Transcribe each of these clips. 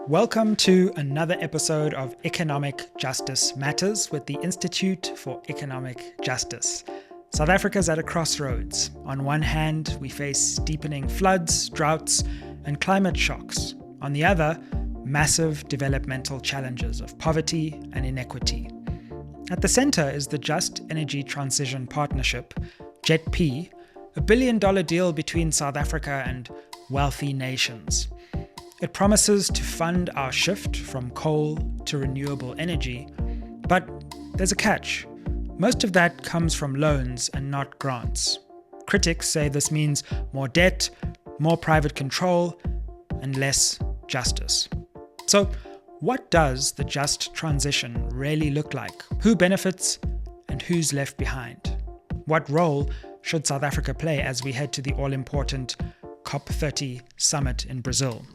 Welcome to another episode of Economic Justice Matters with the Institute for Economic Justice. South Africa's at a crossroads. On one hand, we face deepening floods, droughts, and climate shocks. On the other, massive developmental challenges of poverty and inequity. At the center is the Just Energy Transition Partnership, JETP, a billion-dollar deal between South Africa and wealthy nations. It promises to fund our shift from coal to renewable energy, but there's a catch. Most of that comes from loans and not grants. Critics say this means more debt, more private control, and less justice. So, what does the just transition really look like? Who benefits and who's left behind? What role should South Africa play as we head to the all-important COP30 summit in Brazil?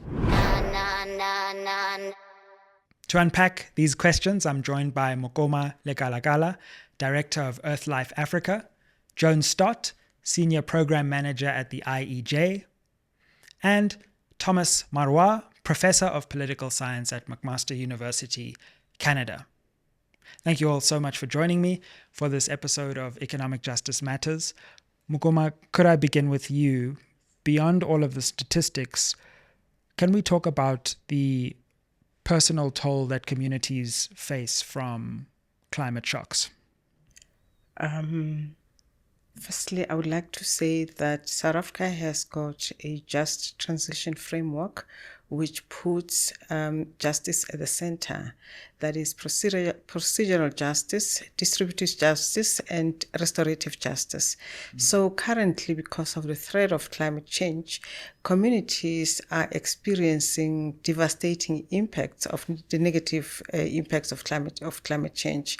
To unpack these questions, I'm joined by Makoma Lekalakala, Director of Earthlife Africa, Joan Stott, Senior Program Manager at the IEJ, and Thomas Marois, Professor of Political Science at McMaster University, Canada. Thank you all so much for joining me for this episode of Economic Justice Matters. Makoma, could I begin with you? Beyond all of the statistics, can we talk about the personal toll that communities face from climate shocks? Firstly, I would like to say that South Africa has got a just transition framework which puts justice at the center. That is procedural justice, distributive justice, and restorative justice. So currently, because of the threat of climate change, communities are experiencing devastating impacts of the negative impacts of climate change.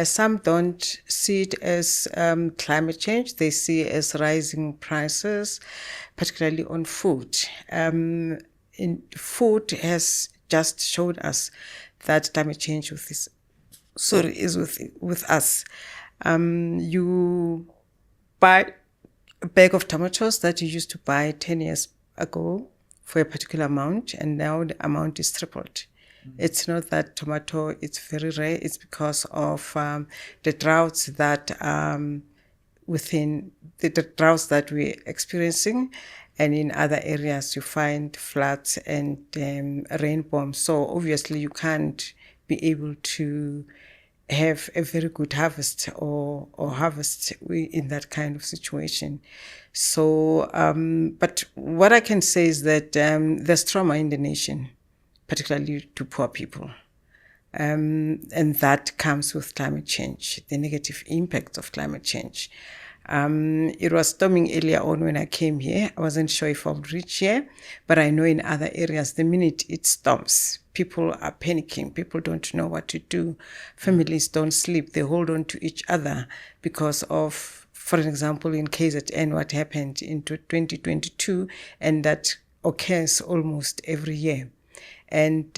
Some don't see it as climate change; they see it as rising prices, particularly on food. Food has just showed us that climate change is with us. You buy a bag of tomatoes that you used to buy 10 years ago for a particular amount, and now the amount is tripled. It's not that tomato is very rare, it's because of the droughts that within the droughts that we're experiencing. And in other areas, you find floods and rain bombs. So obviously, you can't be able to have a very good harvest or harvest in that kind of situation. So, but what I can say is that there's trauma in the nation, particularly to poor people. And that comes with climate change, the negative impact of climate change. It was storming earlier on when I came here. I wasn't sure if I would reach here, but I know in other areas, the minute it storms, people are panicking. People don't know what to do. Families don't sleep. They hold on to each other because of, for example, in KZN, what happened in 2022, and that occurs almost every year. And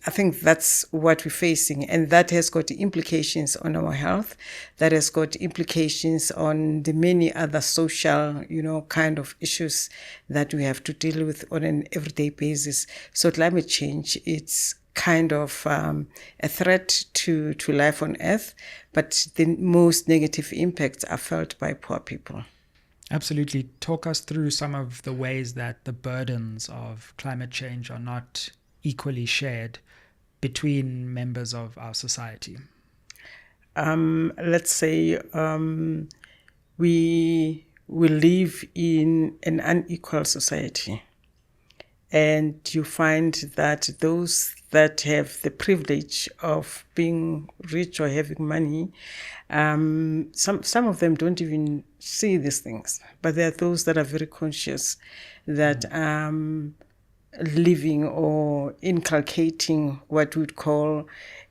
I think that's what we're facing. And that has got implications on our health. That has got implications on the many other social, kind of issues that we have to deal with on an everyday basis. So climate change, it's kind of a threat to life on Earth, but the most negative impacts are felt by poor people. Absolutely. Talk us through some of the ways that the burdens of climate change are not equally shared between members of our society. Let's say we live in an unequal society, and you find that those that have the privilege of being rich or having money, some of them don't even see these things, but there are those that are very conscious that living or inculcating what we'd call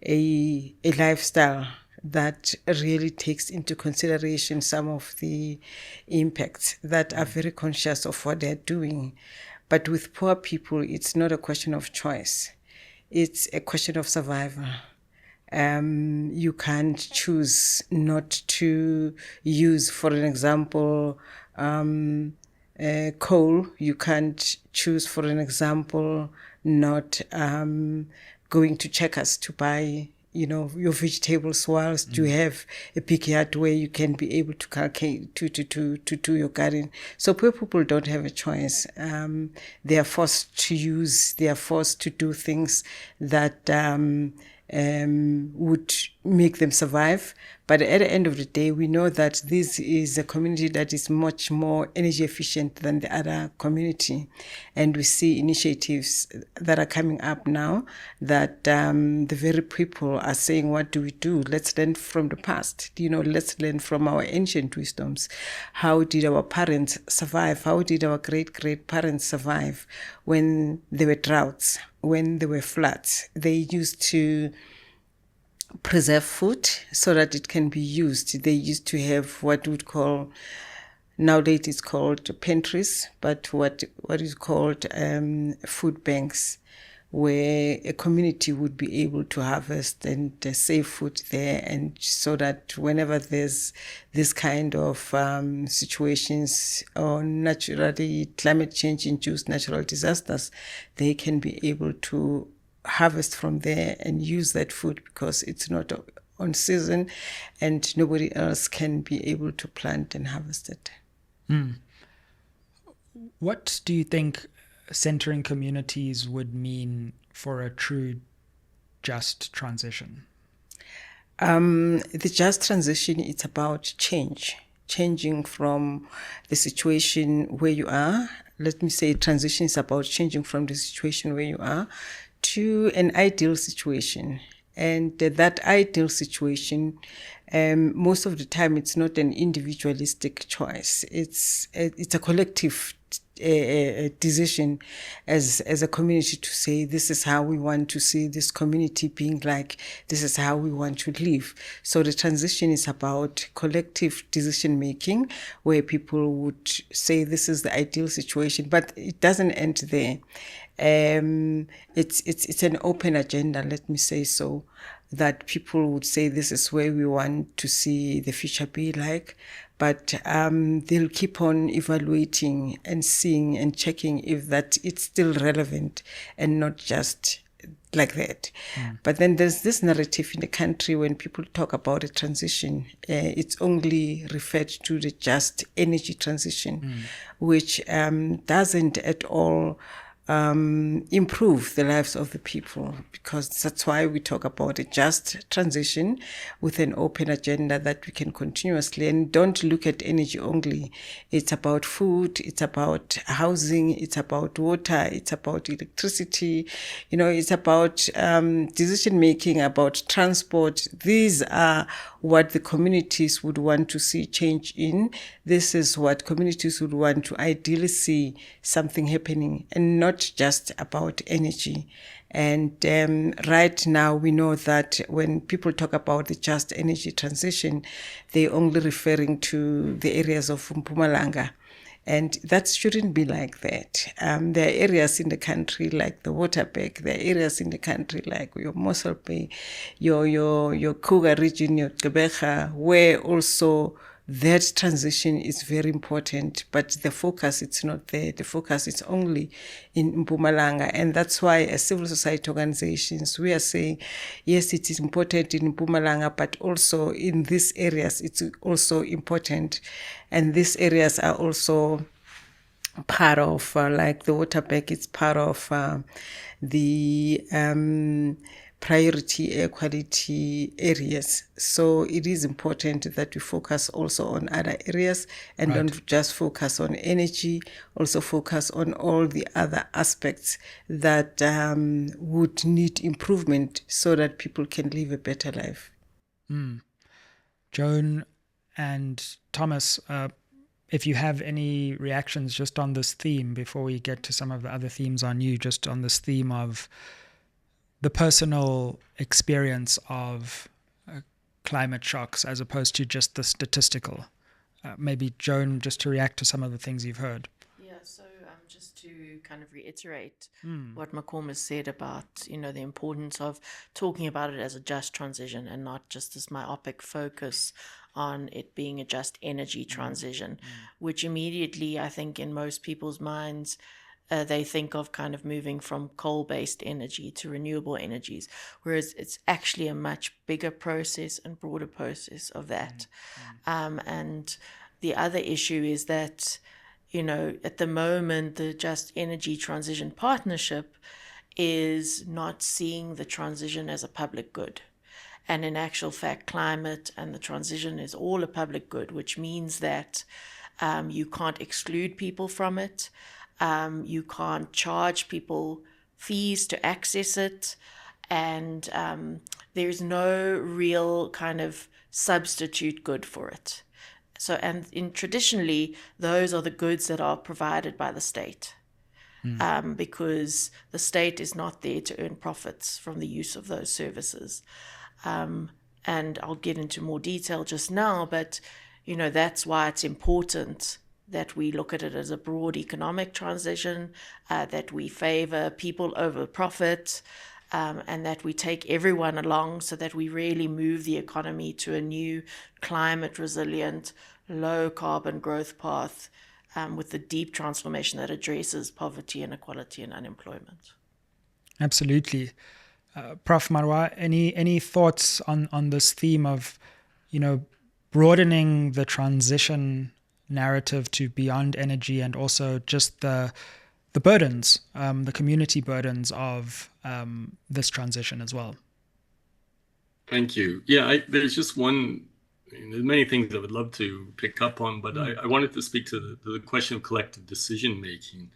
a lifestyle that really takes into consideration some of the impacts, that are very conscious of what they're doing. But with poor people, it's not a question of choice. It's a question of survival. You can't choose not to use, for an example, coal. You can't choose, for an example, not going to Checkers to buy, your vegetables, whilst you have a big yard where you can be able to calculate to do your garden. So poor people don't have a choice. They are forced to do things that would make them survive. But at the end of the day, we know that this is a community that is much more energy efficient than the other community. And we see initiatives that are coming up now that the very people are saying, what do we do? Let's learn from the past. Let's learn from our ancient wisdoms. How did our parents survive? How did our great-great-parents survive when there were droughts, when there were floods? They used to preserve food so that it can be used. They used to have what we would call, nowadays it's called pantries, but what is called food banks, where a community would be able to harvest and save food there, and so that whenever there's this kind of situations or naturally climate change induced natural disasters, they can be able to harvest from there and use that food because it's not on season and nobody else can be able to plant and harvest it. What do you think centering communities would mean for a true just transition? The just transition, it's about changing from the situation where you are. Let me say transition is about changing from the situation where you are to an ideal situation. And that ideal situation, most of the time, it's not an individualistic choice. It's a collective decision as a community to say, this is how we want to see this community being like, this is how we want to live. So the transition is about collective decision making, where people would say this is the ideal situation, but it doesn't end there. It's an open agenda, let me say so, that people would say this is where we want to see the future be like, but they'll keep on evaluating and seeing and checking if that it's still relevant and not just like that. But then there's this narrative in the country when people talk about a transition, it's only referred to the just energy transition, which doesn't at all improve the lives of the people, because that's why we talk about a just transition with an open agenda that we can continuously, and don't look at energy only. It's about food, it's about housing, it's about water, it's about electricity, it's about decision making, about transport. These are what the communities would want to see change in. This is what communities would want to ideally see something happening, and not just about energy. And right now we know that when people talk about the just energy transition, they're only referring to the areas of Mpumalanga. And that shouldn't be like that. There are areas in the country like the Waterberg. There are areas in the country like your Mossel Bay, your Kruger region, your Gqeberha, where also that transition is very important, but the focus, it's not there. The focus is only in Mpumalanga. And that's why as civil society organizations, we are saying, yes, it is important in Mpumalanga, but also in these areas, it's also important. And these areas are also part of, like the Waterberg, it's part of the priority air quality areas. So it is important that we focus also on other areas and don't just focus on energy, also focus on all the other aspects that would need improvement so that people can live a better life. Joan and Thomas, if you have any reactions just on this theme before we get to some of the other themes on you, just on this theme of the personal experience of climate shocks as opposed to just the statistical. Maybe Joan, just to react to some of the things you've heard. Yeah, so just to kind of reiterate what Makoma said about, the importance of talking about it as a just transition and not just this myopic focus on it being a just energy transition, which immediately, I think, in most people's minds, they think of kind of moving from coal-based energy to renewable energies, whereas it's actually a much bigger process and broader process of that. And the other issue is that, at the moment, the Just Energy Transition Partnership is not seeing the transition as a public good. And in actual fact, climate and the transition is all a public good, which means that you can't exclude people from it. You can't charge people fees to access it. And there's no real kind of substitute good for it. So, and traditionally, those are the goods that are provided by the state, because the state is not there to earn profits from the use of those services. And I'll get into more detail just now, but, that's why it's important that we look at it as a broad economic transition, that we favor people over profit, and that we take everyone along so that we really move the economy to a new climate resilient, low carbon growth path, with the deep transformation that addresses poverty, inequality, and unemployment. Absolutely. Prof Marois, any thoughts on this theme of, broadening the transition narrative to beyond energy and also just the burdens, the community burdens of this transition as well? Thank you. Yeah, there's just there's many things I would love to pick up on, but I wanted to speak to the question of collective decision making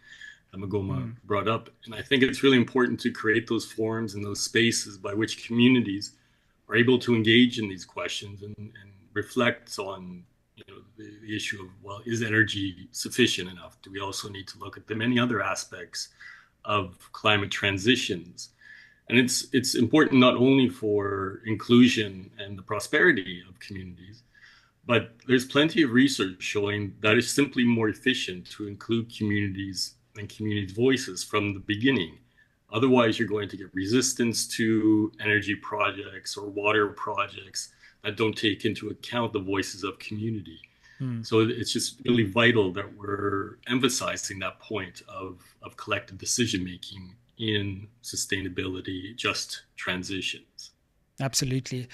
that Makoma brought up. And I think it's really important to create those forums and those spaces by which communities are able to engage in these questions and reflect on the issue of, well, is energy sufficient enough? Do we also need to look at the many other aspects of climate transitions? And it's important not only for inclusion and the prosperity of communities, but there's plenty of research showing that it's simply more efficient to include communities and community voices from the beginning. Otherwise, you're going to get resistance to energy projects or water projects that don't take into account the voices of community. So it's just really vital that we're emphasizing that point of collective decision-making in sustainability, just transitions. Absolutely.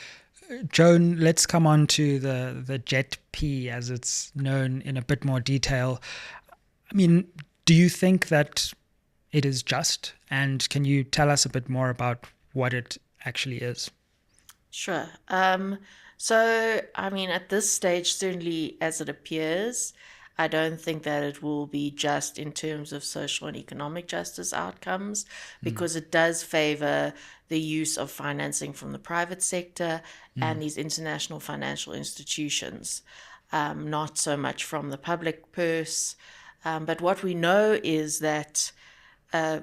Joan, let's come on to the JET-P, as it's known, in a bit more detail. I mean, do you think that it is just? And can you tell us a bit more about what it actually is? Sure. So, I mean, at this stage, certainly as it appears, I don't think that it will be just in terms of social and economic justice outcomes, because it does favor the use of financing from the private sector and these international financial institutions, not so much from the public purse. But what we know is that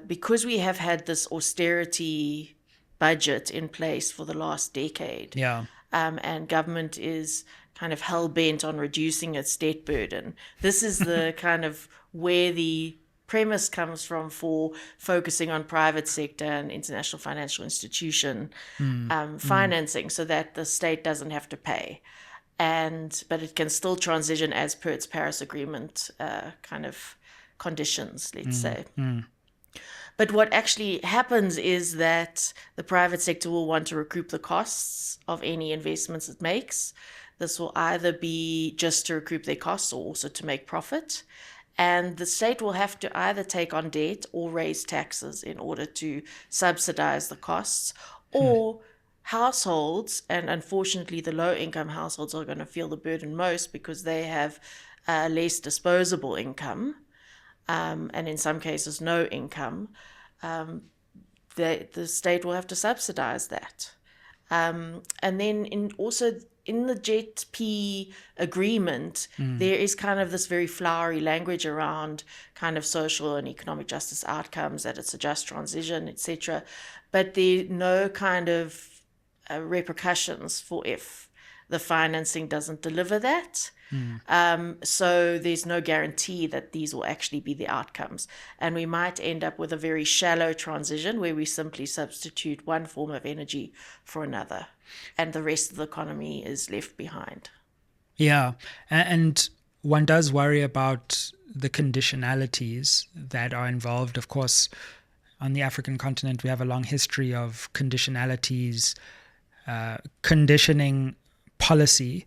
because we have had this austerity budget in place for the last decade, and government is kind of hell-bent on reducing its debt burden. This is the kind of where the premise comes from for focusing on private sector and international financial institution financing, so that the state doesn't have to pay. But it can still transition as per its Paris Agreement kind of conditions, let's say. But what actually happens is that the private sector will want to recoup the costs of any investments it makes. This will either be just to recoup their costs or also to make profit. And the state will have to either take on debt or raise taxes in order to subsidize the costs, or households, and unfortunately the low-income households are going to feel the burden most because they have less disposable income, and in some cases no income. The state will have to subsidize that. And then also in the JET-P agreement, there is kind of this very flowery language around kind of social and economic justice outcomes, that it's a just transition, etc. But there are no kind of repercussions for if the financing doesn't deliver that. So there's no guarantee that these will actually be the outcomes. And we might end up with a very shallow transition where we simply substitute one form of energy for another, and the rest of the economy is left behind. Yeah. And one does worry about the conditionalities that are involved. Of course, on the African continent, we have a long history of conditionalities, conditioning policy,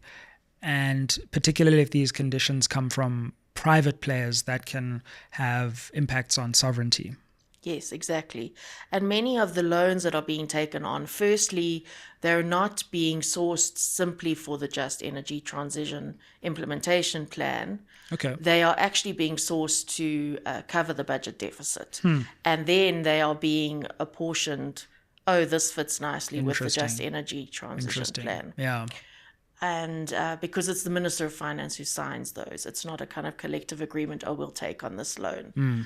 and particularly if these conditions come from private players, that can have impacts on sovereignty. Yes, exactly. And many of the loans that are being taken on, firstly, they're not being sourced simply for the Just Energy Transition Implementation Plan. Okay. They are actually being sourced to cover the budget deficit. And then they are being apportioned, this fits nicely with the Just Energy Transition Plan. Yeah. And because it's the Minister of Finance who signs those, it's not a kind of collective agreement, we'll take on this loan.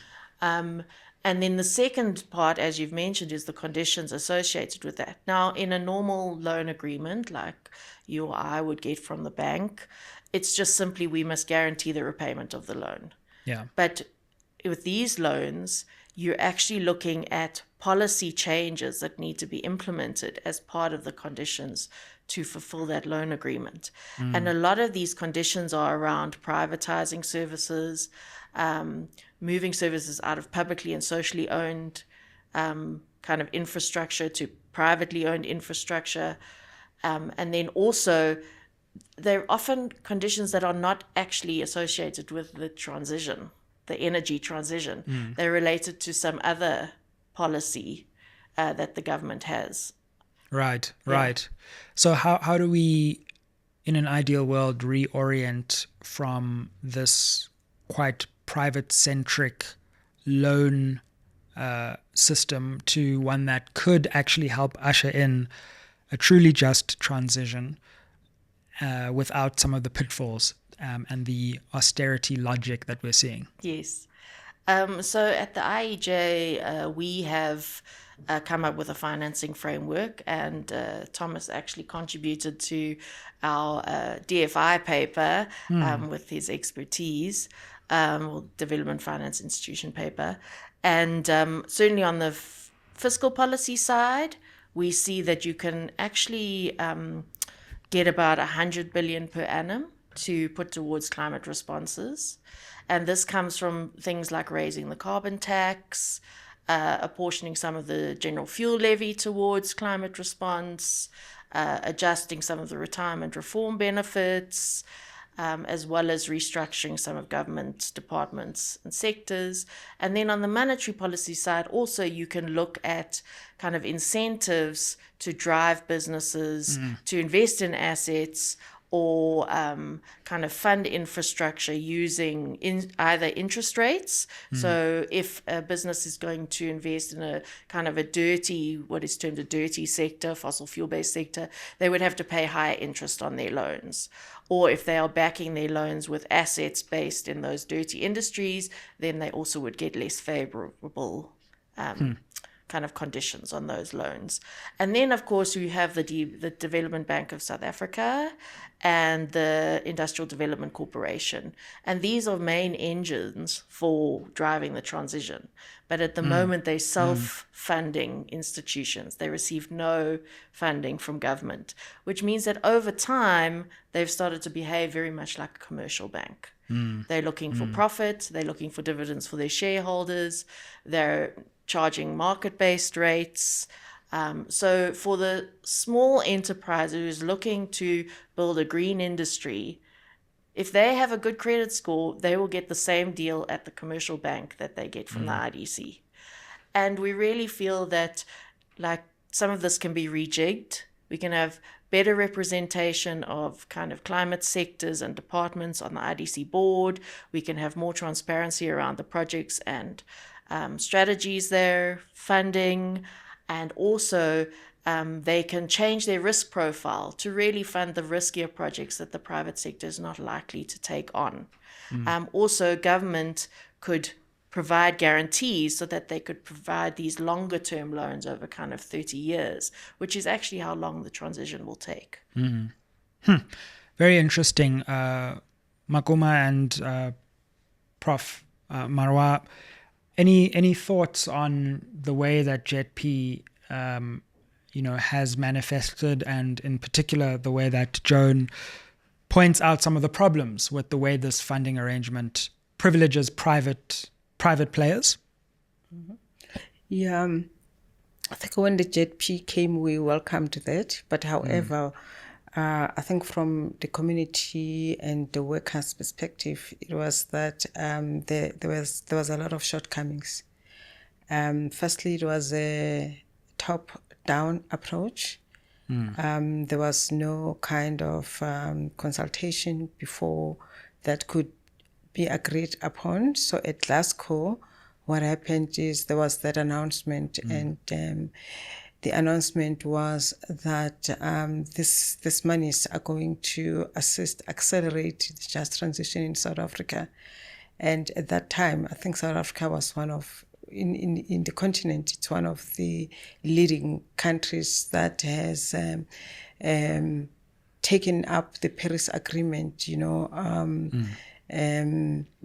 And then the second part, as you've mentioned, is the conditions associated with that. Now, in a normal loan agreement, like you or I would get from the bank, it's just simply we must guarantee the repayment of the loan. Yeah. But with these loans, you're actually looking at policy changes that need to be implemented as part of the conditions to fulfill that loan agreement. And a lot of these conditions are around privatizing services, moving services out of publicly and socially owned kind of infrastructure to privately owned infrastructure. And then also, they're often conditions that are not actually associated with the transition, the energy transition. They're related to some other policy that the government has. Right. So how do we, in an ideal world, reorient from this quite private-centric loan system to one that could actually help usher in a truly just transition without some of the pitfalls and the austerity logic that we're seeing? Yes. So at the IEJ, we have come up with a financing framework, and Thomas actually contributed to our DFI paper with his expertise, Development Finance Institution paper. And certainly on the fiscal policy side, we see that you can actually get about 100 billion per annum to put towards climate responses. And this comes from things like raising the carbon tax, apportioning some of the general fuel levy towards climate response, adjusting some of the retirement reform benefits, as well as restructuring some of government departments and sectors. And then on the monetary policy side, also you can look at kind of incentives to drive businesses to invest in assets, or kind of fund infrastructure using either interest rates. So if a business is going to invest in a kind of what is termed a dirty sector, fossil fuel-based sector, they would have to pay higher interest on their loans. Or if they are backing their loans with assets based in those dirty industries, then they also would get less favorable kind of conditions on those loans. And then, of course, we have the Development Bank of South Africa and the Industrial Development Corporation. And these are main engines for driving the transition. But at the moment, they're self-funding institutions. They receive no funding from government, which means that over time, they've started to behave very much like a commercial bank. They're looking for profit. They're looking for dividends for their shareholders. They're charging market-based rates. So for the small enterprise who's looking to build a green industry, if they have a good credit score, they will get the same deal at the commercial bank that they get from the IDC. And we really feel that like some of this can be rejigged. We can have better representation of kind of climate sectors and departments on the IDC board. We can have more transparency around the projects and strategies there, funding, and also they can change their risk profile to really fund the riskier projects that the private sector is not likely to take on. Also, government could provide guarantees so that they could provide these longer term loans over kind of 30 years, which is actually how long the transition will take. Very interesting. Makoma and Prof Marois, any thoughts on the way that JETP has manifested, and in particular the way that Joan points out some of the problems with the way this funding arrangement privileges private players? Yeah, I think when the JETP came, we welcomed that. But however, I think from the community and the workers' perspective, it was that there was a lot of shortcomings. Firstly, it was a top-down approach. There was no kind of consultation before that could be agreed upon. So at Glasgow, what happened is there was that announcement, and the announcement was that this monies are going to accelerate the just transition in South Africa. And at that time, I think South Africa was one of, in the continent, it's one of the leading countries that has taken up the Paris Agreement,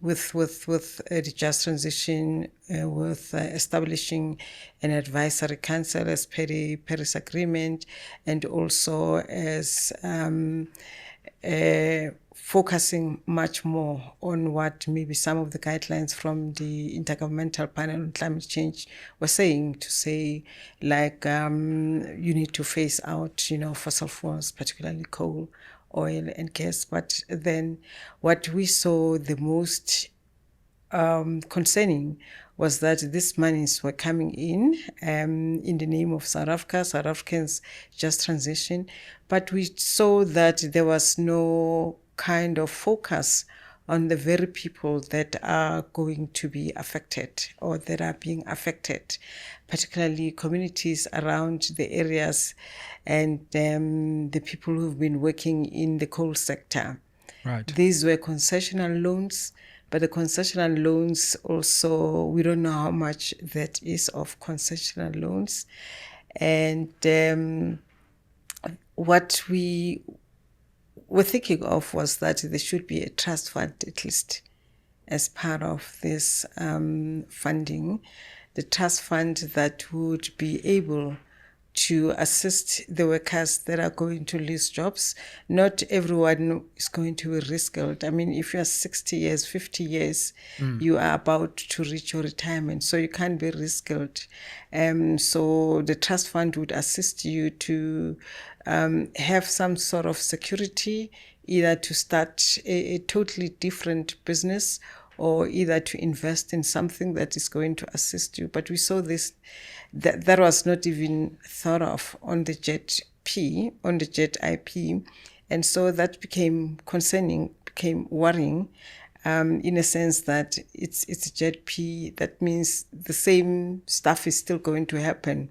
with the just transition, with establishing an advisory council as per the Paris Agreement, and also as focusing much more on what maybe some of the guidelines from the Intergovernmental Panel on Climate Change were saying, to say, like, you need to phase out, fossil fuels, particularly coal, oil and gas. But then what we saw the most concerning was that these monies were coming in the name of South Africa, South Africans' just transition. But we saw that there was no kind of focus on the very people that are going to be affected or that are being affected, particularly communities around the areas and the people who've been working in the coal sector. Right. These were concessional loans, but the concessional loans also, we don't know how much that is of concessional loans. And what we were thinking of was that there should be a trust fund, at least, as part of this funding. The trust fund that would be able to assist the workers that are going to lose jobs. Not everyone is going to be reskilled. I mean, if you are 60 years, 50 years, you are about to reach your retirement, so you can't be reskilled. So the trust fund would assist you to have some sort of security, either to start a totally different business or either to invest in something that is going to assist you. But we saw this, that was not even thought of on the JETP, on the JETIP. And so that became concerning, became worrying, in a sense that it's a JETP. That means the same stuff is still going to happen,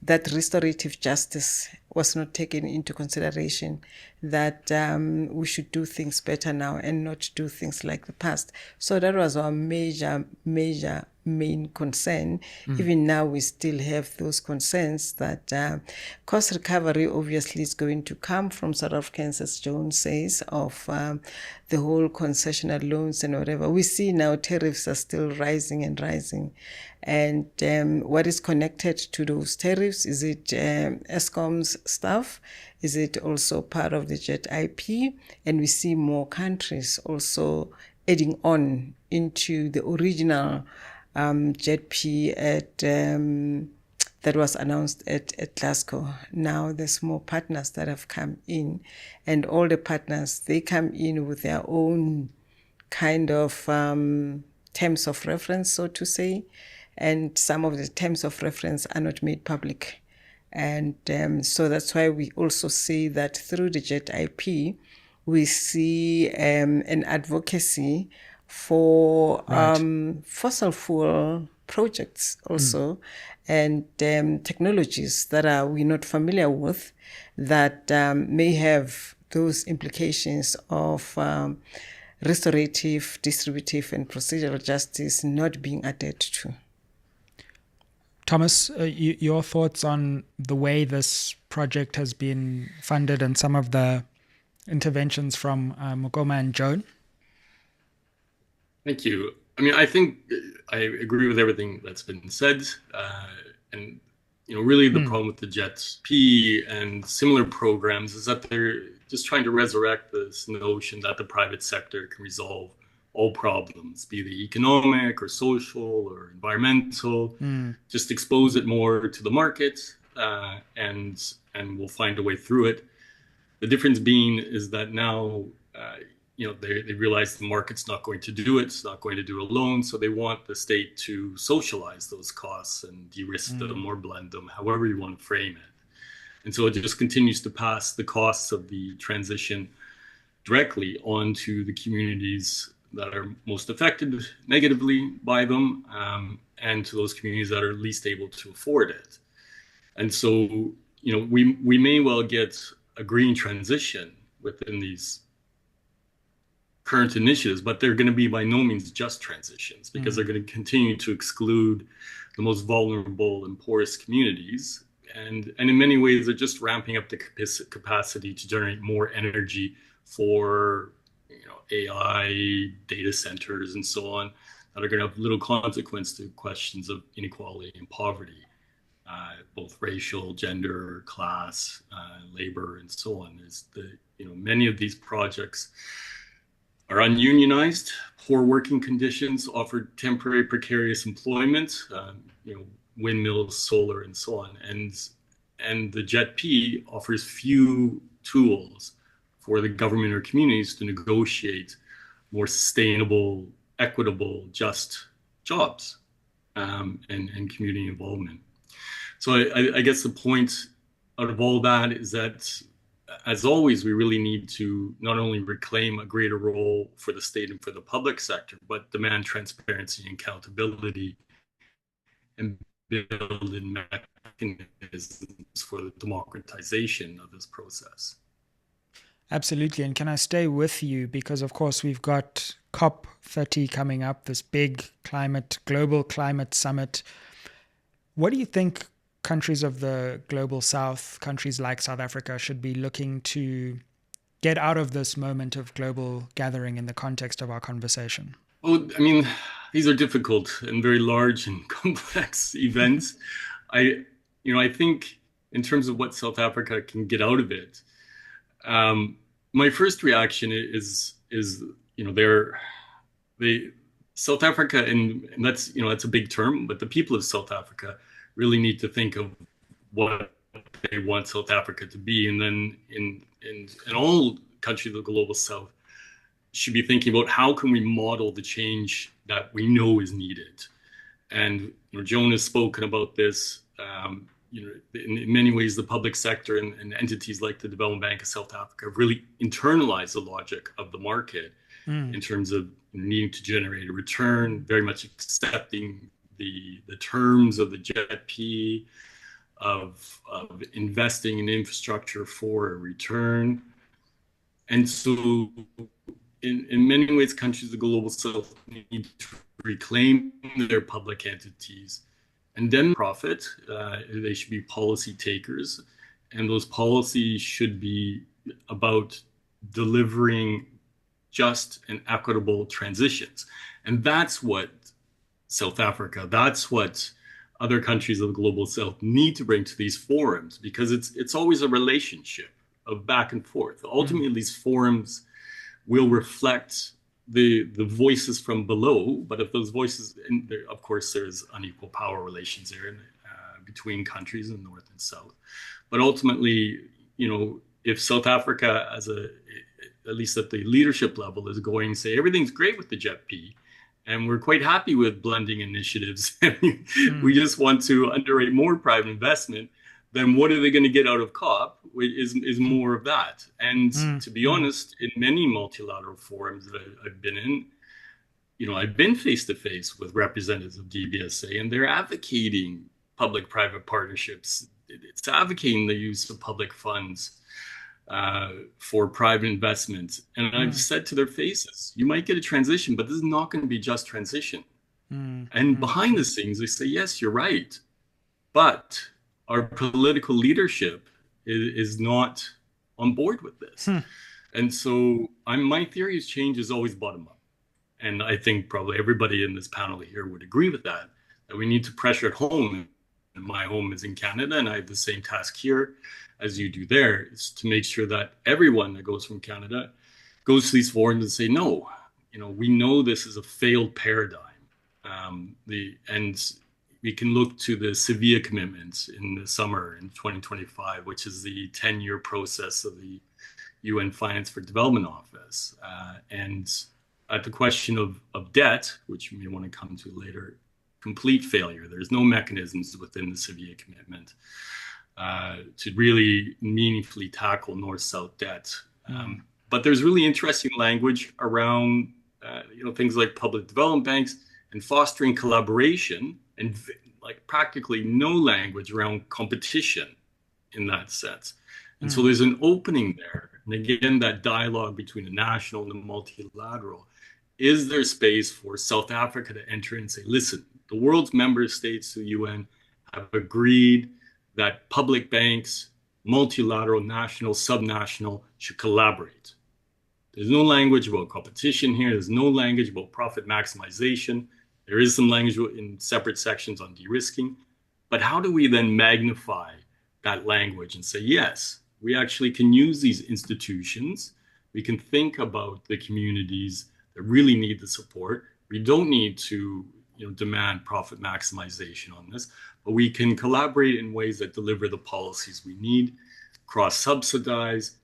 that restorative justice was not taken into consideration, that we should do things better now and not do things like the past. So that was our major main concern. Even now we still have those concerns that cost recovery obviously is going to come from South Africans, as Joan says, of the whole concessional loans and whatever. We see now tariffs are still rising and rising. And what is connected to those tariffs? Is it Eskom's stuff? Is it also part of the JETIP? And we see more countries also adding on into the original JETP that was announced at Glasgow. Now there's more partners that have come in, and all the partners, they come in with their own kind of terms of reference, so to say, and some of the terms of reference are not made public. And so that's why we also see that through the JETIP, we see an advocacy for fossil fuel projects also, and technologies that we're not familiar with, that may have those implications of restorative, distributive, and procedural justice not being adhered to. Thomas, your thoughts on the way this project has been funded and some of the interventions from Makoma and Joan. Thank you. I mean, I think I agree with everything that's been said. And, really the problem with the JET-P and similar programs is that they're just trying to resurrect this notion that the private sector can resolve all problems, be they economic or social or environmental. Just expose it more to the market, and we'll find a way through it. The difference being is that now, they realize the market's not going to do it. It's not going to do it alone. So they want the state to socialize those costs and de-risk them or blend them, however you want to frame it. And so it just continues to pass the costs of the transition directly onto the communities that are most affected negatively by them, and to those communities that are least able to afford it. And so, we may well get a green transition within these current initiatives, but they're going to be by no means just transitions, because they're going to continue to exclude the most vulnerable and poorest communities. And in many ways, they're just ramping up the capacity to generate more energy for AI, data centers, and so on, that are going to have little consequence to questions of inequality and poverty, both racial, gender, class, labor, and so on. Many of these projects are ununionized, poor working conditions, offer temporary precarious employment, windmills, solar, and so on. And the JET-P offers few tools for the government or communities to negotiate more sustainable, equitable, just jobs, and community involvement. So I guess the point out of all that is that, as always, we really need to not only reclaim a greater role for the state and for the public sector, but demand transparency and accountability, and build in mechanisms for the democratization of this process. Absolutely. And can I stay with you? Because, of course, we've got COP30 coming up, this big global climate summit. What do you think countries of the global south, countries like South Africa, should be looking to get out of this moment of global gathering in the context of our conversation? Well, I mean, these are difficult and very large and complex events. I think in terms of what South Africa can get out of it, my first reaction is South Africa, and that's a big term, but the people of South Africa really need to think of what they want South Africa to be, and then in all countries of the global south should be thinking about how can we model the change that we know is needed. And Joan has spoken about this. In many ways, the public sector and entities like the Development Bank of South Africa have really internalized the logic of the market in terms of needing to generate a return, very much accepting the terms of the JET-P, of investing in infrastructure for a return. And so in many ways, countries of the global south need to reclaim their public entities and then profit. They should be policy takers, and those policies should be about delivering just and equitable transitions. And that's what South Africa, that's what other countries of the global south need to bring to these forums, because it's always a relationship of back and forth. Ultimately, these forums will reflect the voices from below, but if those voices, and there, of course, there's unequal power relations there between countries in north and south. But ultimately, if South Africa, at least at the leadership level, is going to say everything's great with the JET-P, and we're quite happy with blending initiatives, we just want to underwrite more private investment, then what are they going to get out of COP is more of that. And to be honest, in many multilateral forums that I've been in, I've been face-to-face with representatives of DBSA, and they're advocating public-private partnerships. It's advocating the use of public funds for private investment. And I've said to their faces, you might get a transition, but this is not going to be just transition. And behind the scenes, they say, yes, you're right. But our political leadership is not on board with this. And so my theory is change is always bottom up. And I think probably everybody in this panel here would agree with that we need to pressure at home. And my home is in Canada, and I have the same task here as you do there, is to make sure that everyone that goes from Canada goes to these forums and say, no, we know this is a failed paradigm. And we can look to the Sevilla commitments in the summer in 2025, which is the 10-year process of the UN Finance for Development Office. And at the question of debt, which we may want to come to later, complete failure. There's no mechanisms within the Sevilla commitment to really meaningfully tackle North-South debt. But there's really interesting language around things like public development banks and fostering collaboration, and like practically no language around competition in that sense. And so there's an opening there. And again, that dialogue between the national and the multilateral. Is there space for South Africa to enter and say, listen, the world's member states to the UN have agreed that public banks, multilateral, national, subnational, should collaborate. There's no language about competition here. There's no language about profit maximization. There is some language in separate sections on de-risking. But how do we then magnify that language and say, yes, we actually can use these institutions. We can think about the communities that really need the support. We don't need to demand profit maximization on this, but we can collaborate in ways that deliver the policies we need, cross-subsidize,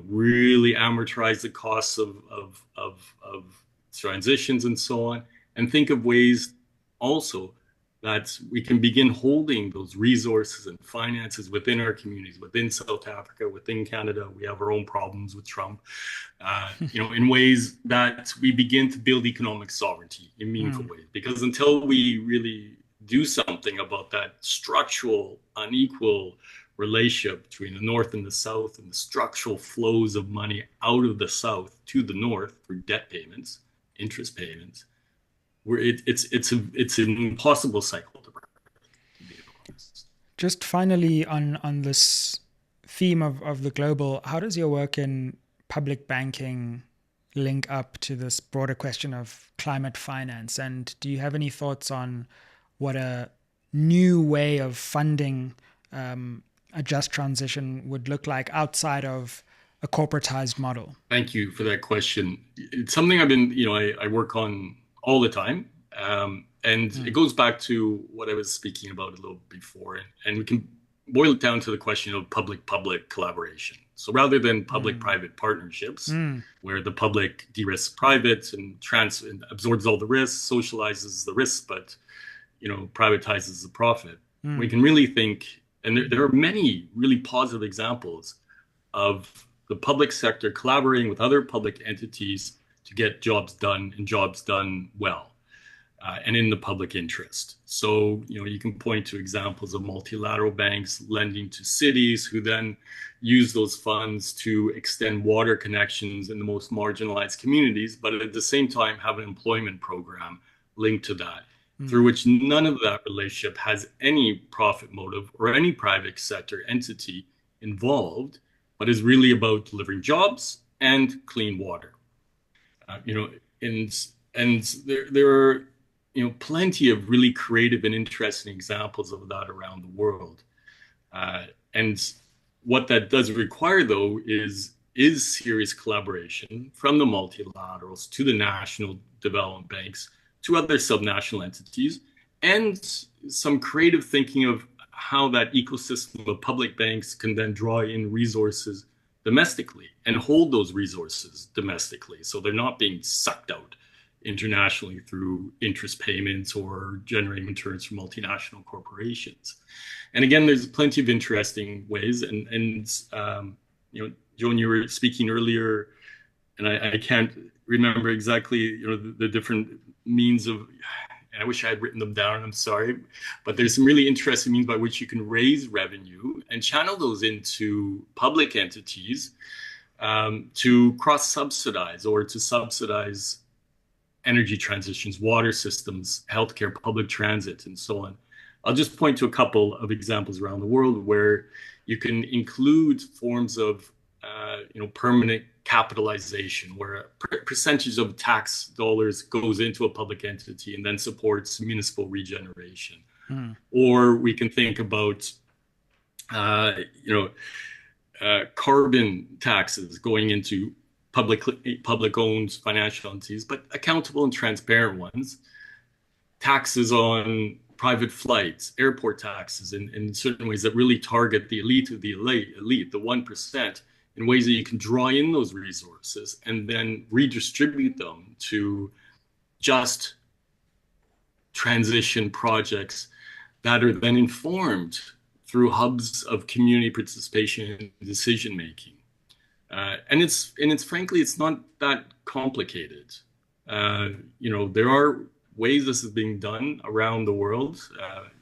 really amortize the costs of transitions and so on, and think of ways also that we can begin holding those resources and finances within our communities, within South Africa, within Canada. We have our own problems with Trump, in ways that we begin to build economic sovereignty in meaningful ways. Because until we really do something about that structural, unequal relationship between the North and the South, and the structural flows of money out of the South to the North through debt payments, interest payments, where it's an impossible cycle to break, to be honest. Just finally on this theme of the global, how does your work in public banking link up to this broader question of climate finance? And do you have any thoughts on what a new way of funding a just transition would look like outside of a corporatized model? Thank you for that question. It's something I've been, I work on all the time. And it goes back to what I was speaking about a little before. And we can boil it down to the question of public-public collaboration. So rather than public-private partnerships, where the public de-risks private and absorbs all the risks, socializes the risks, but privatizes the profit, we can really think, and there are many really positive examples of the public sector collaborating with other public entities to get jobs done, and jobs done well, and in the public interest. So, you can point to examples of multilateral banks lending to cities who then use those funds to extend water connections in the most marginalized communities, but at the same time have an employment program linked to that, through which none of that relationship has any profit motive or any private sector entity involved, but is really about delivering jobs and clean water. And there are plenty of really creative and interesting examples of that around the world. And what that does require, though, is serious collaboration from the multilaterals to the national development banks to other subnational entities, and some creative thinking of how that ecosystem of public banks can then draw in resources domestically and hold those resources domestically, so they're not being sucked out internationally through interest payments or generating returns from multinational corporations. And again, there's plenty of interesting ways. And Joan, you were speaking earlier, and I can't remember exactly the different means of, and I wish I had written them down, I'm sorry, but there's some really interesting means by which you can raise revenue and channel those into public entities to cross-subsidize or to subsidize energy transitions, water systems, healthcare, public transit, and so on. I'll just point to a couple of examples around the world where you can include forms of permanent capitalization, where a percentage of tax dollars goes into a public entity and then supports municipal regeneration. Or we can think about, carbon taxes going into public-owned financial entities, but accountable and transparent ones. Taxes on private flights, airport taxes, in certain ways that really target the elite of the elite, the 1%, in ways that you can draw in those resources and then redistribute them to just transition projects that are then informed through hubs of community participation and decision making. And it's frankly, it's not that complicated. There are ways this is being done around the world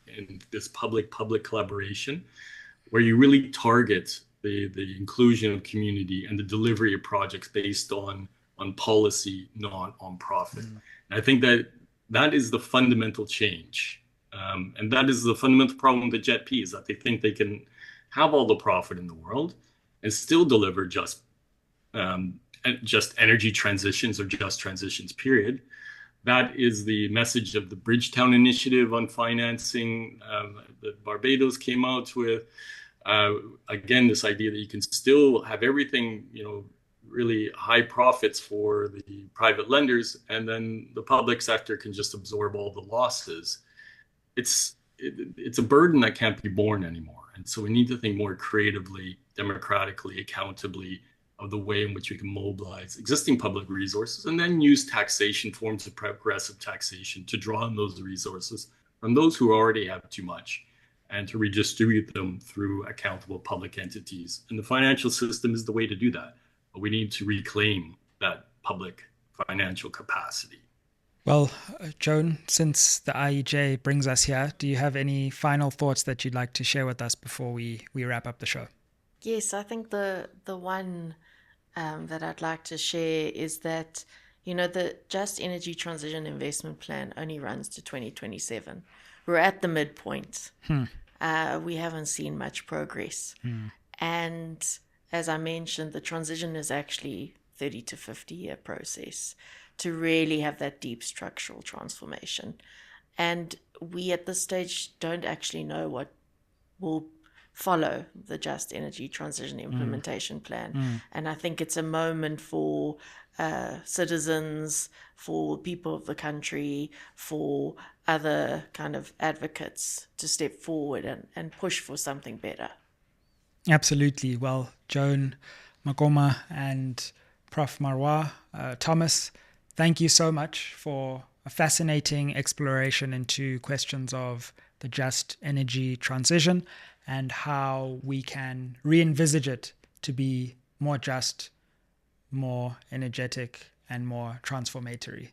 in this public-public collaboration, where you really target the inclusion of community and the delivery of projects based on policy, not on profit. And I think that is the fundamental change. And that is the fundamental problem with JETP, is that they think they can have all the profit in the world and still deliver just energy transitions or just transitions, period. That is the message of the Bridgetown Initiative on financing that Barbados came out with. Again, this idea that you can still have everything, really high profits for the private lenders, and then the public sector can just absorb all the losses. It's a burden that can't be borne anymore. And so we need to think more creatively, democratically, accountably of the way in which we can mobilize existing public resources and then use taxation, forms of progressive taxation, to draw on those resources from those who already have too much and to redistribute them through accountable public entities. And the financial system is the way to do that. But we need to reclaim that public financial capacity. Well, Joan, since the IEJ brings us here, do you have any final thoughts that you'd like to share with us before we wrap up the show? Yes, I think the one that I'd like to share is that, the Just Energy Transition Investment Plan only runs to 2027. We're at the midpoint. We haven't seen much progress. And as I mentioned, the transition is actually 30 to 50 year process to really have that deep structural transformation. And we at this stage don't actually know what will follow the Just Energy Transition Implementation Plan. And I think it's a moment for citizens, for people of the country, for other kind of advocates to step forward and push for something better. Absolutely. Well, Joan, Makoma, and Prof Marois, Thomas, thank you so much for a fascinating exploration into questions of the just energy transition and how we can re-envisage it to be more just, more energetic, and more transformatory.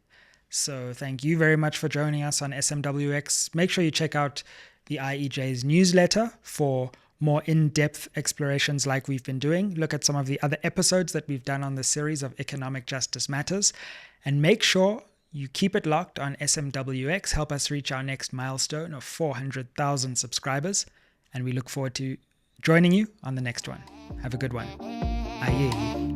So thank you very much for joining us on SMWX. Make sure you check out the IEJ's newsletter for more in-depth explorations like we've been doing. Look at some of the other episodes that we've done on the series of Economic Justice Matters. And make sure you keep it locked on SMWX. Help us reach our next milestone of 400,000 subscribers. And we look forward to joining you on the next one. Have a good one. Aye.